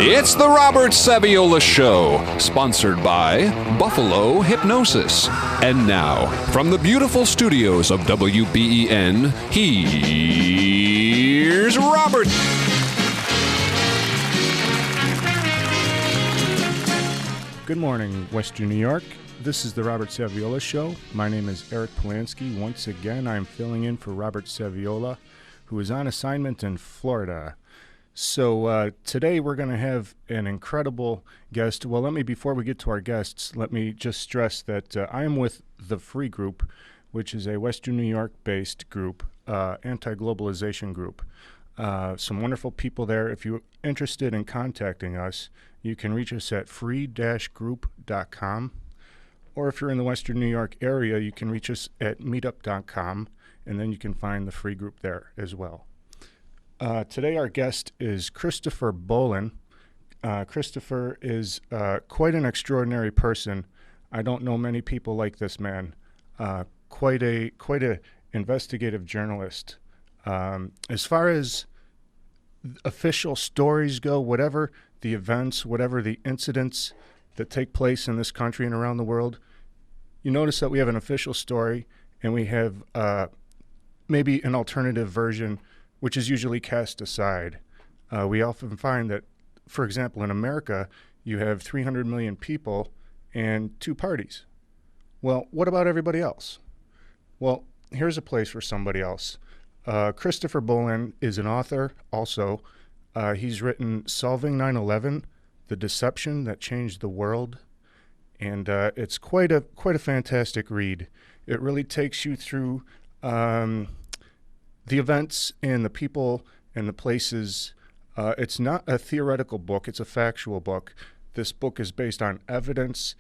It's the Robert Saviola Show, sponsored by Buffalo Hypnosis. And now, from the beautiful studios of WBEN, here's Robert. Good morning, Western New York. This is the Robert Saviola Show. My name is Eric Polanski. Once again, I'm filling in for Robert Saviola, who is on assignment in Florida. So today we're going to have an incredible guest. Well, before we get to our guests, let me just stress that I am with the Free Group, which is a Western New York-based group, anti-globalization group. Some wonderful people there. If you're interested in contacting us, you can reach us at free-group.com. Or if you're in the Western New York area, you can reach us at meetup.com, and then you can find the Free Group there as well. Today our guest is Christopher Bollyn. Christopher is quite an extraordinary person. I don't know many people like this man. Quite a investigative journalist. As far as official stories go, whatever the events, whatever the incidents that take place in this country and around the world, you notice that we have an official story and we have maybe an alternative version, which is usually cast aside. We often find that, for example, in America, you have 300 million people and two parties. Well, what about everybody else? Well, here's a place for somebody else. Christopher Bollyn is an author also. He's written Solving 9/11, The Deception That Changed the World, and it's quite a fantastic read. It really takes you through the events and the people and the places. It's not a theoretical book. It's a factual book. This book is based on evidence.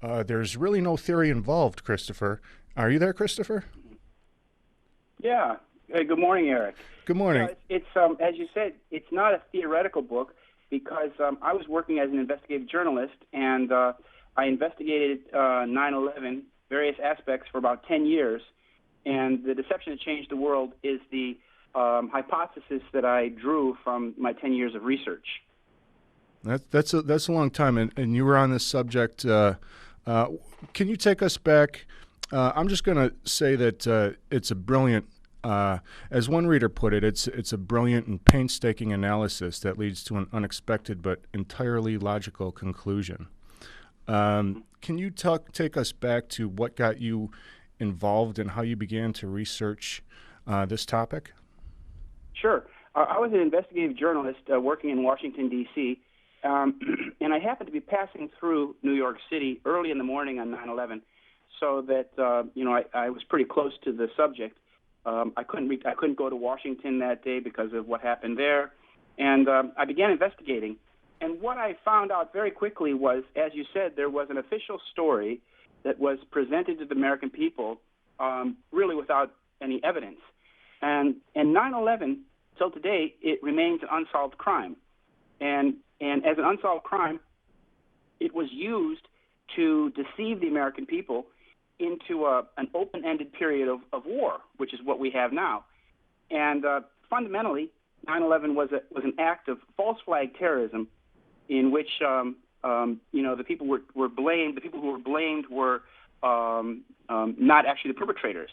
There's really no theory involved, Christopher. Are you there, Christopher? Yeah. Hey, good morning, Eric. Good morning. It's as you said, it's not a theoretical book because I was working as an investigative journalist, and I investigated 9/11, various aspects, for about 10 years. And the deception that changed the world is the hypothesis that I drew from my 10 years of research. That's a long time, and you were on this subject. Can you take us back? I'm just going to say that it's a brilliant, as one reader put it, it's a brilliant and painstaking analysis that leads to an unexpected but entirely logical conclusion. Can you take us back to what got you involved and how you began to research this topic? Sure. I was an investigative journalist working in Washington, D.C., and I happened to be passing through New York City early in the morning on 9/11, so that I was pretty close to the subject. I couldn't go to Washington that day because of what happened there, and I began investigating. And what I found out very quickly was, as you said, there was an official story that was presented to the American people, really without any evidence. And 9/11, till today, it remains an unsolved crime. And as an unsolved crime, it was used to deceive the American people into an open-ended period of war, which is what we have now. And fundamentally, 9/11 was an act of false flag terrorism, in which the people were blamed. The people who were blamed were not actually the perpetrators.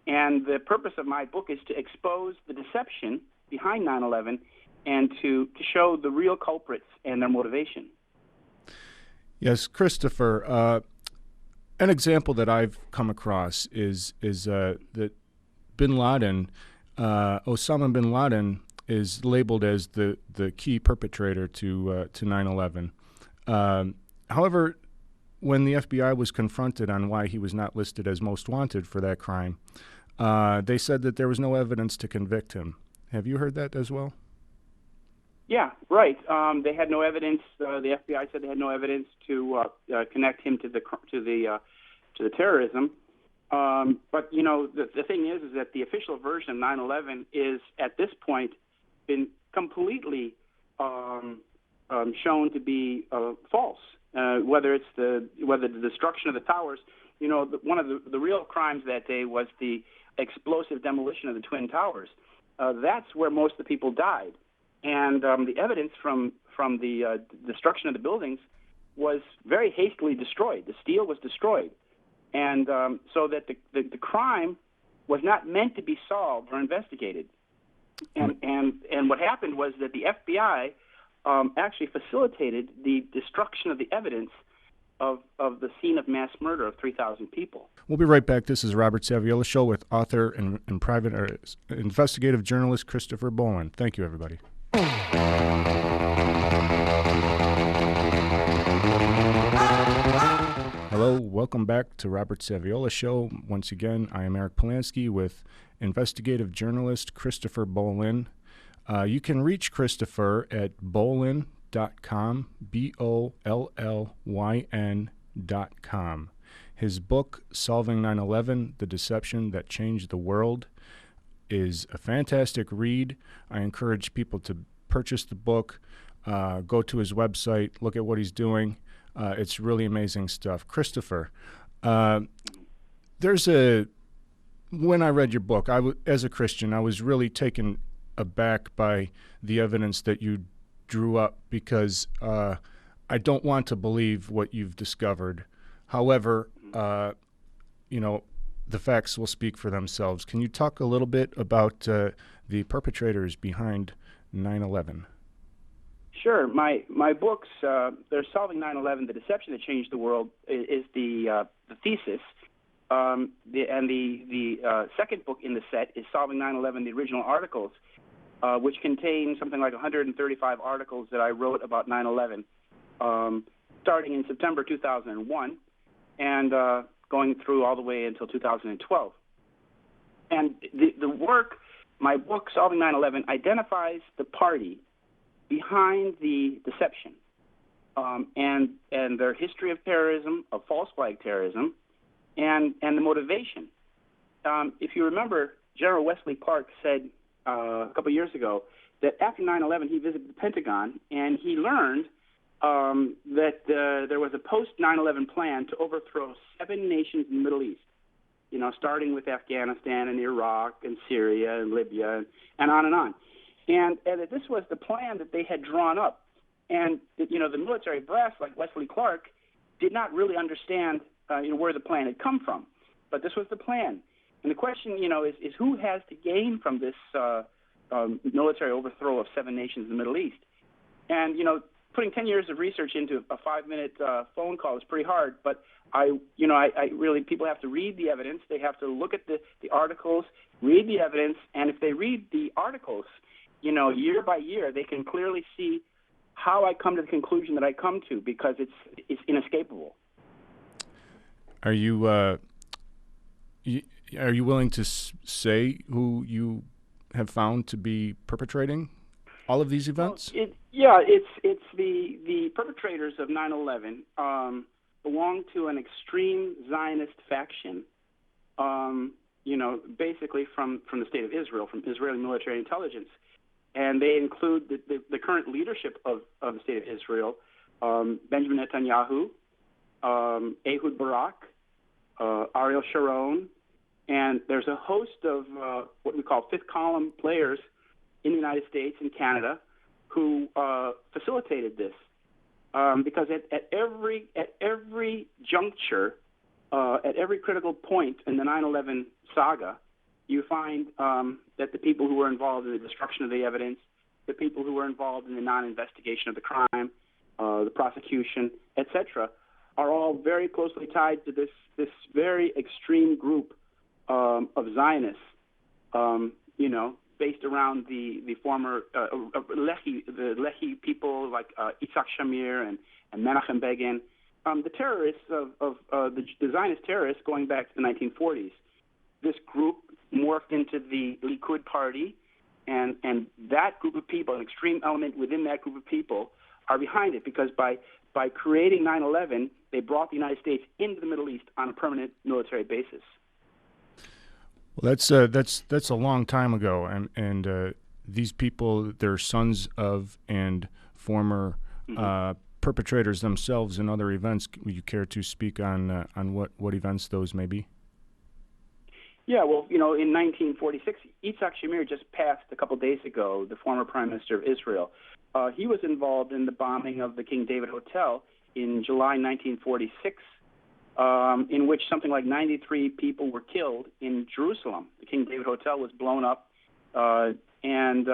And the purpose of my book is to expose the deception behind 9/11 and to show the real culprits and their motivation. Yes, Christopher. An example that I've come across is that Bin Laden, Osama bin Laden, is labeled as the key perpetrator to 9/11. However, when the FBI was confronted on why he was not listed as most wanted for that crime, they said that there was no evidence to convict him. Have you heard that as well? Yeah, right. They had no evidence. The FBI said they had no evidence to connect him to the terrorism. But the thing is that the official version of 9/11 is at this point been completely shown to be false. Whether the destruction of the towers, one of the real crimes that day was the explosive demolition of the Twin Towers. That's where most of the people died. and the evidence from the destruction of the buildings was very hastily destroyed. The steel was destroyed, and so that the crime was not meant to be solved or investigated. And what happened was that the FBI actually facilitated the destruction of the evidence of the scene of mass murder of 3,000 people. We'll be right back. This is Robert Saviola Show with author and investigative journalist Christopher Bollyn. Thank you, everybody. Hello, welcome back to Robert Saviola Show. Once again, I am Eric Polanski with investigative journalist Christopher Bollyn. You can reach Christopher at bollyn.com, BOLLYN.com. His book, Solving 9/11, The Deception That Changed the World, is a fantastic read. I encourage people to purchase the book, go to his website, look at what he's doing. It's really amazing stuff. Christopher, when I read your book, as a Christian, I was really taken aback by the evidence that you drew up, because I don't want to believe what you've discovered. However, the facts will speak for themselves. Can you talk a little bit about the perpetrators behind 9/11? Sure. My books, they're Solving 9/11, The Deception That Changed the World, is the thesis. The second book in the set is Solving 9/11, The Original Articles, which contain something like 135 articles that I wrote about 9/11, starting in September 2001 and going through all the way until 2012. And the work, my book, Solving 9/11, identifies the party behind the deception and their history of terrorism, of false flag terrorism, and the motivation. If you remember, General Wesley Clark said a couple of years ago that after 9/11 he visited the Pentagon and he learned that there was a post-9/11 plan to overthrow 7 nations in the Middle East, starting with Afghanistan and Iraq and Syria and Libya and on and on. And that this was the plan that they had drawn up. And, the military brass, like Wesley Clark, did not really understand where the plan had come from. But this was the plan. And the question, is who has to gain from this military overthrow of 7 nations in the Middle East? And, putting 10 years of research into a 5-minute phone call is pretty hard. But I really, people have to read the evidence. They have to look at the articles, read the evidence. And if they read the articles, year by year, they can clearly see how I come to the conclusion that I come to, because it's inescapable. Are you willing to say who you have found to be perpetrating all of these events? It's the perpetrators of 9/11 belong to an extreme Zionist faction. Basically from the state of Israel, from Israeli military intelligence. And they include the current leadership of the state of Israel, Benjamin Netanyahu, Ehud Barak, Ariel Sharon, and there's a host of what we call fifth column players in the United States and Canada who facilitated this. Because at every juncture, at every critical point in the 9/11 saga, you find that the people who were involved in the destruction of the evidence, the people who were involved in the non-investigation of the crime, the prosecution, etc., are all very closely tied to this very extreme group of Zionists, based around the former Lehi people like Yitzhak Shamir and Menachem Begin, the terrorists of the Zionist terrorists going back to the 1940s. This group morphed into the Likud party, and that group of people, an extreme element within that group of people, are behind it, because by creating 9/11, they brought the United States into the Middle East on a permanent military basis. Well, that's a long time ago, and these people, they're sons of and former perpetrators themselves in other events. Would you care to speak on what events those may be? Yeah, well, in 1946, Yitzhak Shamir just passed a couple days ago, the former Prime Minister of Israel. He was involved in the bombing of the King David Hotel in July 1946, in which something like 93 people were killed in Jerusalem. The King David Hotel was blown up, and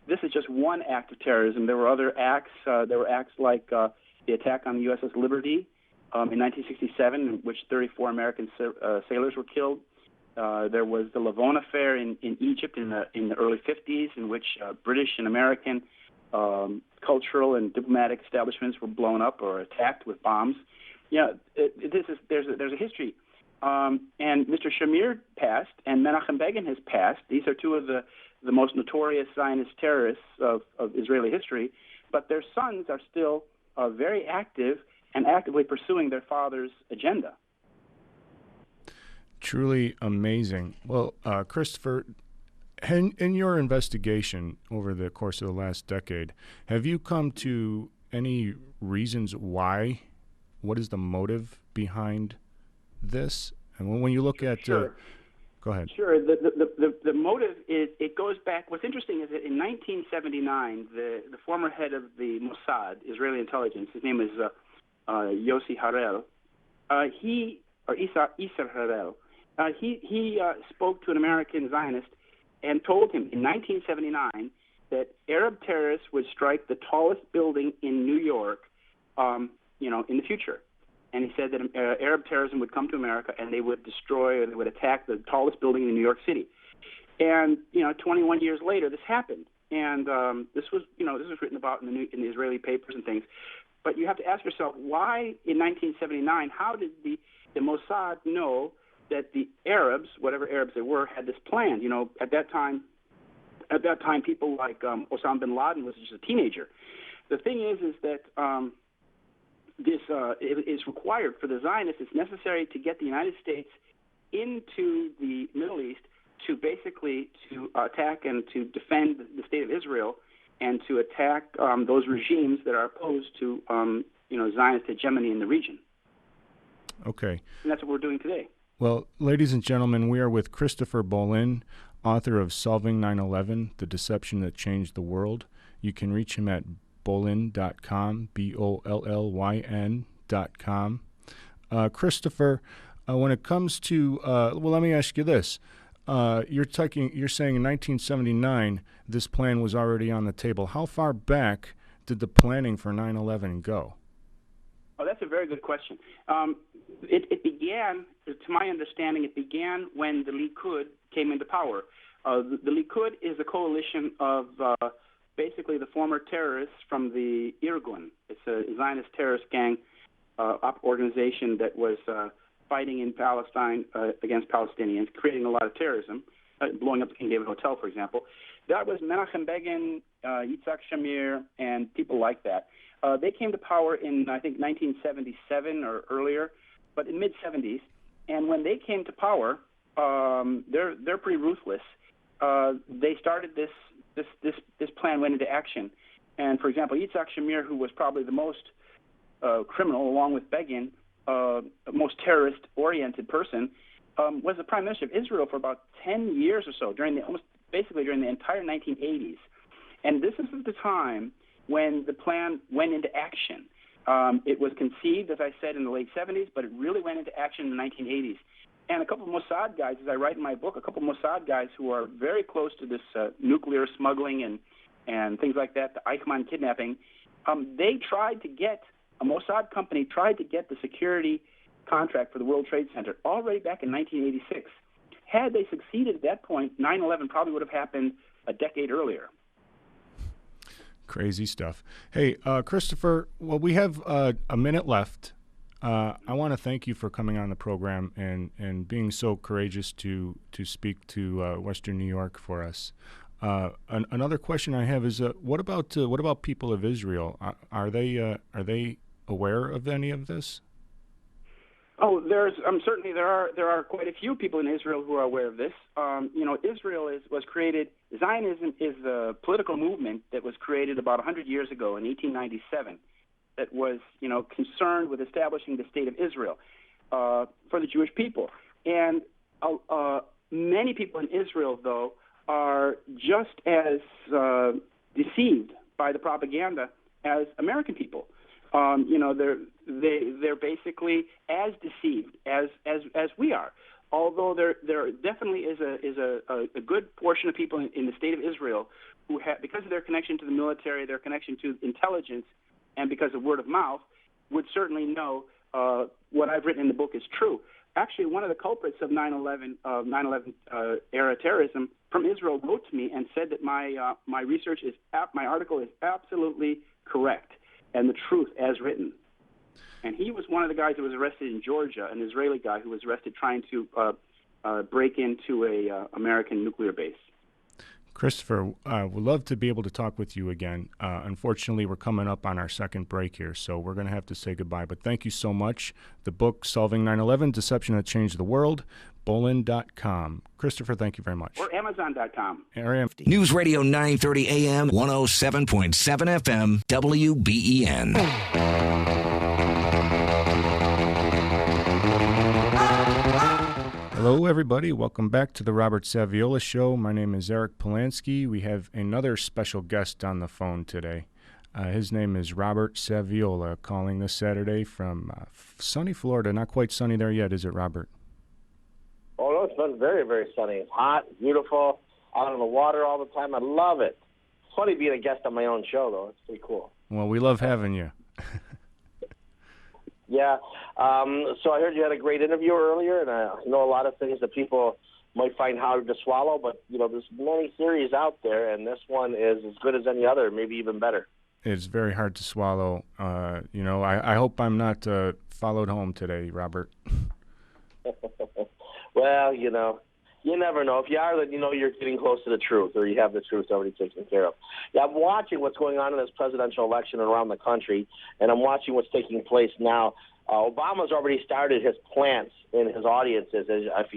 this is just one act of terrorism. There were other acts. There were acts like the attack on the USS Liberty in 1967, in which 34 American sailors were killed. There was the Lavon affair in Egypt in the early 50s, in which British and American cultural and diplomatic establishments were blown up or attacked with bombs. Yeah, there's a history. And Mr. Shamir passed, and Menachem Begin has passed. These are two of the most notorious Zionist terrorists of Israeli history, but their sons are still very active and actively pursuing their father's agenda. Truly amazing. Well, Christopher, in your investigation over the course of the last decade, have you come to any reasons why? What is the motive behind this? And when you look at... Sure. Go ahead. Sure. The motive is, it goes back... What's interesting is that in 1979, the former head of the Mossad, Israeli intelligence, his name is Yossi Harel, Isser Harel, he spoke to an American Zionist and told him in 1979 that Arab terrorists would strike the tallest building in New York, in the future. And he said that Arab terrorism would come to America and they would destroy or they would attack the tallest building in New York City. And 21 years later, this happened. And this was written about in the Israeli papers and things. But you have to ask yourself, why in 1979? How did the Mossad know that the Arabs, whatever Arabs they were, had this plan? At that time, people like Osama bin Laden was just a teenager. The thing is that this is required for the Zionists. It's necessary to get the United States into the Middle East to basically to attack and to defend the state of Israel and to attack those regimes that are opposed to Zionist hegemony in the region. Okay. And that's what we're doing today. Well, ladies and gentlemen, we are with Christopher Bollyn, author of Solving 9/11, The Deception That Changed the World. You can reach him at Bollyn.com, Bollyn.com. Christopher, when it comes to, let me ask you this. You're saying in 1979 this plan was already on the table. How far back did the planning for 9/11 go? Oh, that's a very good question. It began, to my understanding, when the Likud came into power. The Likud is a coalition of basically the former terrorists from the Irgun. It's a Zionist terrorist gang organization that was fighting in Palestine against Palestinians, creating a lot of terrorism, blowing up the King David Hotel, for example. That was Menachem Begin, Yitzhak Shamir, and people like that. They came to power in, I think, 1977 or earlier, but in mid-'70s. And when they came to power, they're pretty ruthless. They started this plan went into action. And, for example, Yitzhak Shamir, who was probably the most criminal, along with Begin, most terrorist-oriented person, was the Prime Minister of Israel for about 10 years or so, during the entire 1980s. And this is the time when the plan went into action. It was conceived, as I said, in the late 70s, but it really went into action in the 1980s. And a couple of Mossad guys, as I write in my book, a couple of Mossad guys who are very close to this nuclear smuggling and things like that, the Eichmann kidnapping, a Mossad company tried to get the security contract for the World Trade Center already back in 1986. Had they succeeded at that point, 9/11 probably would have happened a decade earlier. Crazy stuff. Hey, Christopher, well, we have a minute left. I want to thank you for coming on the program and being so courageous to speak to Western New York for us. Another question I have is, what about people of Israel? Are they aware of any of this? Oh, certainly there are quite a few people in Israel who are aware of this. Israel was created. Zionism is a political movement that was created about 100 years ago in 1897. That was concerned with establishing the state of Israel for the Jewish people. And Many people in Israel, though, are just as deceived by the propaganda as American people. They're basically as deceived as we are. Although there definitely is a good portion of people in the state of Israel who have, because of their connection to the military, their connection to intelligence, and because of word of mouth, would certainly know what I've written in the book is true. Actually, one of the culprits of 9/11 era terrorism from Israel wrote to me and said that my research my article is absolutely correct and the truth as written. And he was one of the guys that was arrested in Georgia, an Israeli guy who was arrested trying to break into a American nuclear base. Christopher, we'd love to be able to talk with you again. Unfortunately, we're coming up on our second break here, so we're going to have to say goodbye. But thank you so much. The book, Solving 9/11, Deception That Changed the World, Bollyn.com. Christopher, thank you very much. Or Amazon.com. News Radio 930 AM, 107.7 FM, WBEN. Hello, everybody. Welcome back to the Robert Saviola Show. My name is Eric Polanski. We have another special guest on the phone today. His name is Robert Saviola, calling this Saturday from sunny Florida. Not quite sunny there yet, is it, Robert? Oh, no, it's been very, very sunny. It's hot, beautiful, out on the water all the time. I love it. It's funny being a guest on my own show, though. It's pretty cool. Well, we love having you. Yeah. So I heard you had a great interview earlier, and I know a lot of things that people might find hard to swallow, but, there's many theories out there, and this one is as good as any other, maybe even better. It's very hard to swallow. I hope I'm not followed home today, Robert. Well, you never know. If you are, then you're getting close to the truth, or you have the truth already taken care of. Yeah, I'm watching what's going on in this presidential election around the country, and I'm watching what's taking place now. Obama's already started his plants in his audiences.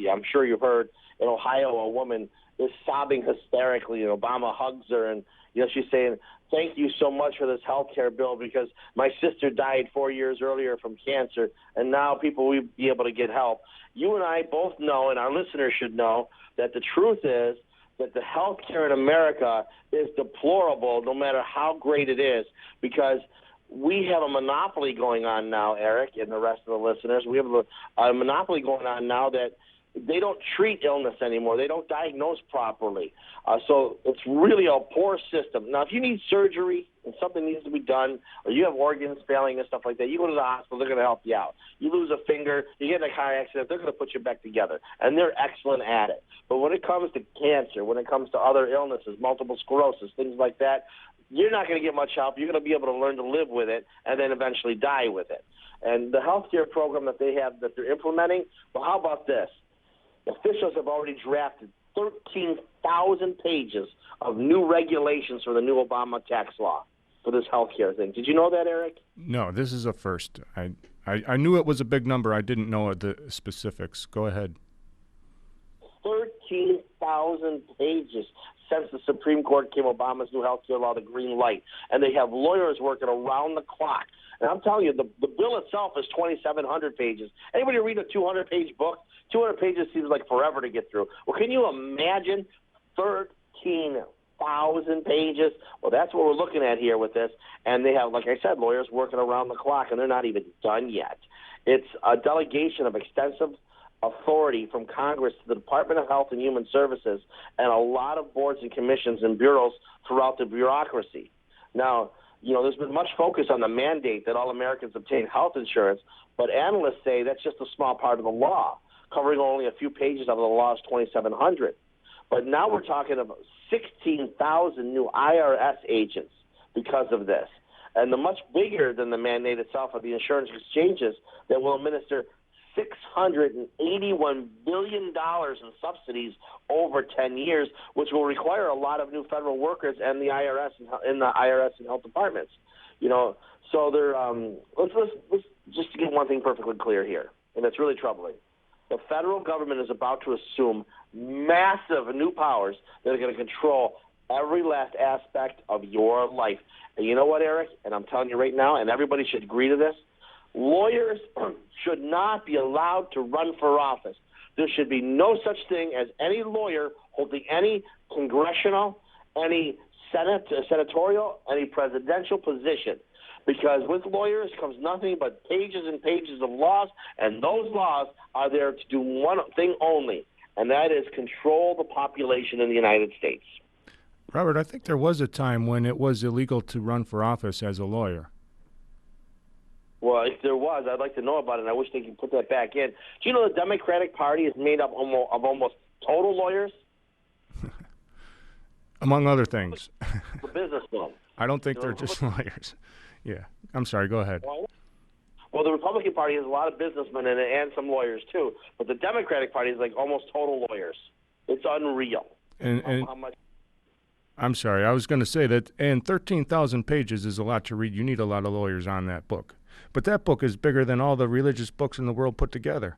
I'm sure you've heard in Ohio, a woman is sobbing hysterically, and Obama hugs her, and she's saying, "Thank you so much for this health care bill, because my sister died 4 years earlier from cancer, and now people will be able to get help." You and I both know, and our listeners should know, that the truth is that the health care in America is deplorable, no matter how great it is, because we have a monopoly going on now, Eric, and the rest of the listeners. We have a monopoly going on now that they don't treat illness anymore. They don't diagnose properly. So it's really a poor system. Now, if you need surgery and something needs to be done, or you have organs failing and stuff like that, you go to the hospital, they're going to help you out. You lose a finger, you get in a car accident, they're going to put you back together. And they're excellent at it. But when it comes to cancer, when it comes to other illnesses, multiple sclerosis, things like that, you're not going to get much help. You're going to be able to learn to live with it and then eventually die with it. And the healthcare program that they have, that they're implementing, well, how about this? Officials have already drafted 13,000 pages of new regulations for the new Obama tax law for this health care thing. Did you know that, Eric? No, this is a first. I knew it was a big number. I didn't know the specifics. Go ahead. 13,000 pages since the Supreme Court gave Obama's new health care law the green light. And they have lawyers working around the clock. And I'm telling you, the bill itself is 2,700 pages. Anybody read a 200-page book? 200 pages seems like forever to get through. Well, can you imagine 13,000 pages? Well, that's what we're looking at here with this. And they have, like I said, lawyers working around the clock, and they're not even done yet. It's a delegation of extensive authority from Congress to the Department of Health and Human Services and a lot of boards and commissions and bureaus throughout the bureaucracy. Now, there's been much focus on the mandate that all Americans obtain health insurance, but analysts say that's just a small part of the law, covering only a few pages of the law's 2,700. But now we're talking about 16,000 new IRS agents because of this. And the much bigger than the mandate itself are the insurance exchanges that will administer $681 billion in subsidies over 10 years, which will require a lot of new federal workers and the IRS and health departments. So they're let's just get one thing perfectly clear here, and it's really troubling. The federal government is about to assume massive new powers that are going to control every last aspect of your life. And you know what, Eric? And I'm telling you right now, and everybody should agree to this, lawyers should not be allowed to run for office. There should be no such thing as any lawyer holding any congressional, any senatorial, any presidential position. Because with lawyers comes nothing but pages and pages of laws, and those laws are there to do one thing only, and that is control the population in the United States. Robert, I think there was a time when it was illegal to run for office as a lawyer. Well, if there was, I'd like to know about it, and I wish they could put that back in. Do you know the Democratic Party is made up of almost total lawyers? Among other things. The businessmen. I don't think they're just lawyers. Yeah. I'm sorry, go ahead. Well, the Republican Party has a lot of businessmen in it and some lawyers, too. But the Democratic Party is like almost total lawyers. It's unreal. And how much... I'm sorry, I was going to say that, and 13,000 pages is a lot to read. You need a lot of lawyers on that book. But that book is bigger than all the religious books in the world put together.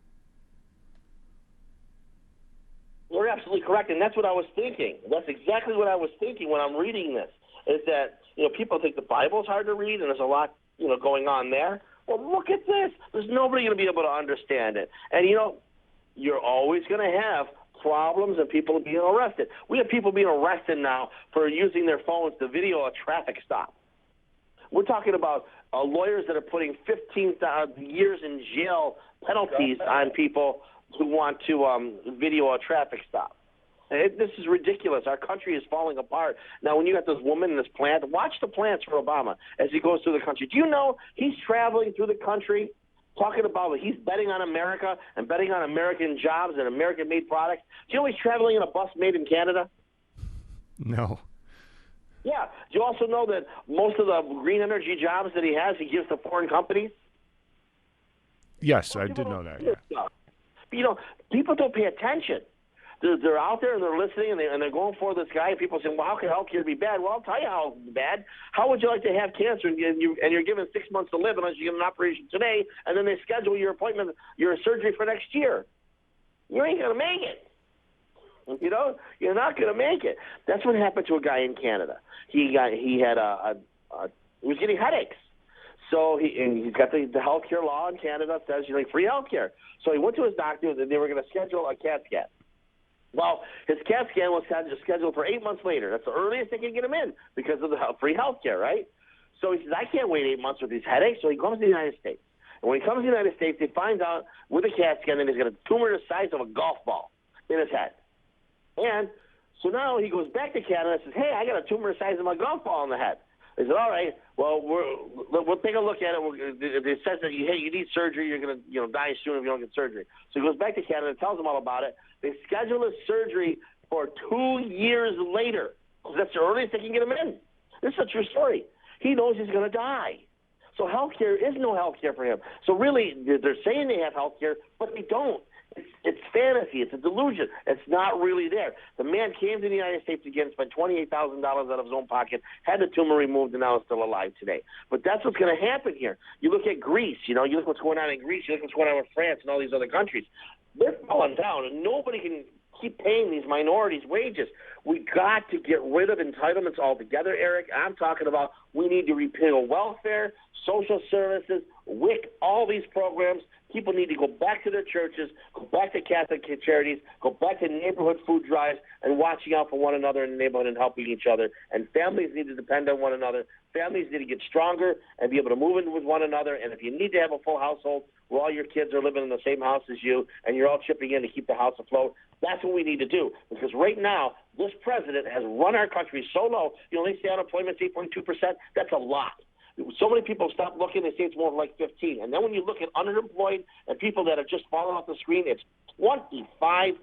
You're absolutely correct, and that's what I was thinking. That's exactly what I was thinking when I'm reading this, is that, people think the Bible's hard to read, and there's a lot, going on there. Well, look at this. There's nobody going to be able to understand it. And, you're always going to have problems and people being arrested. We have people being arrested now for using their phones to video a traffic stop. We're talking about lawyers that are putting 15 years in jail penalties on people who want to video a traffic stop. This is ridiculous. Our country is falling apart. Now, when you got this woman in this plant, watch the plants for Obama as he goes through the country. Do you know he's traveling through the country talking about he's betting on America and betting on American jobs and American-made products? Do you know he's traveling in a bus made in Canada? No. Yeah. Do you also know that most of the green energy jobs that he has, he gives to foreign companies? Yes, I did know that. Yeah. But, people don't pay attention. They're out there and they're listening and they're going for this guy. And people say, well, how can healthcare be bad? Well, I'll tell you how it's bad. How would you like to have cancer and you're given 6 months to live unless you get an operation today, and then they schedule your appointment, your surgery for next year? You ain't going to make it. You're not going to make it. That's what happened to a guy in Canada. He was getting headaches. So he's got the healthcare law in Canada that says free healthcare. So he went to his doctor and they were going to schedule a CAT scan. Well, his CAT scan was scheduled for 8 months later. That's the earliest they can get him in because of the free healthcare, right? So he says, I can't wait 8 months with these headaches. So he comes to the United States. And when he comes to the United States, he finds out with a CAT scan that he's got a tumor the size of a golf ball in his head. And so now he goes back to Canada and says, hey, I got a tumor the size of my golf ball in the head. They said, all right, well, we'll take a look at it. It says that you need surgery. You're going to die soon if you don't get surgery. So he goes back to Canada and tells them all about it. They schedule his surgery for 2 years later. That's the earliest they can get him in. This is a true story. He knows he's going to die. So health care is no health care for him. So really, they're saying they have health care, but they don't. It's fantasy. It's a delusion. It's not really there. The man came to the United States again, spent $28,000 out of his own pocket, had the tumor removed, and now is still alive today. But that's what's going to happen here. You look at Greece. You look what's going on in Greece. You look what's going on with France and all these other countries. They're falling down, and nobody can keep paying these minorities wages. We got to get rid of entitlements altogether, Eric. I'm talking about we need to repeal welfare, social services, WIC, all these programs. People need to go back to their churches, go back to Catholic charities, go back to neighborhood food drives and watching out for one another in the neighborhood and helping each other. And families need to depend on one another. Families need to get stronger and be able to move in with one another. And if you need to have a full household where all your kids are living in the same house as you and you're all chipping in to keep the house afloat, that's what we need to do. Because right now, this president has run our country so low. They say unemployment's 8.2%. That's a lot. So many people stop looking, they say it's more like 15. And then when you look at unemployed and people that have just fallen off the screen, it's 25%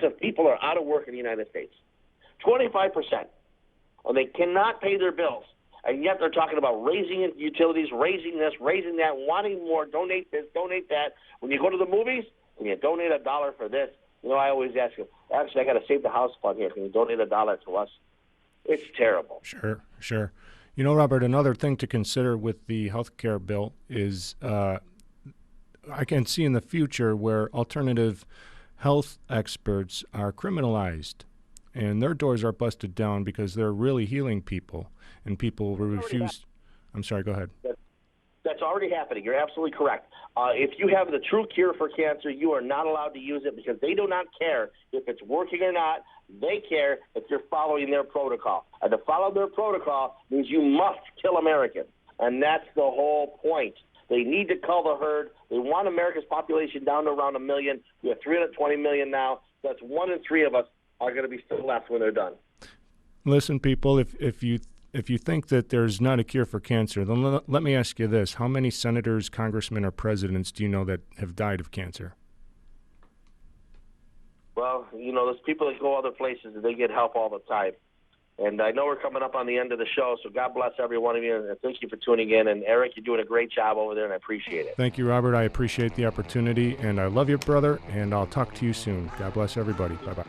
of people are out of work in the United States. 25%. And they cannot pay their bills. And yet they're talking about raising utilities, raising this, raising that, wanting more, donate this, donate that. When you go to the movies, can you donate $1 for this? I always ask them, actually, I got to save the house fund here. Can you donate $1 to us? It's terrible. Sure. Robert, another thing to consider with the health care bill is I can see in the future where alternative health experts are criminalized and their doors are busted down because they're really healing people and people refuse. I'm sorry, go ahead. That's already happening. You're absolutely correct. If you have the true cure for cancer, you are not allowed to use it because they do not care if it's working or not. They care if you're following their protocol. And to follow their protocol means you must kill Americans. And that's the whole point. They need to cull the herd. They want America's population down to around 1 million. We have 320 million now. That's 1 in 3 of us are going to be still left when they're done. Listen, people, if you think that there's not a cure for cancer, then let me ask you this. How many senators, congressmen, or presidents do you know that have died of cancer? Well, there's people that go other places and they get help all the time. And I know we're coming up on the end of the show, so God bless every one of you, and thank you for tuning in. And Eric, you're doing a great job over there, and I appreciate it. Thank you, Robert. I appreciate the opportunity, and I love you, brother, and I'll talk to you soon. God bless everybody. Bye-bye.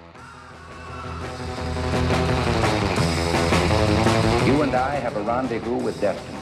You and I have a rendezvous with destiny.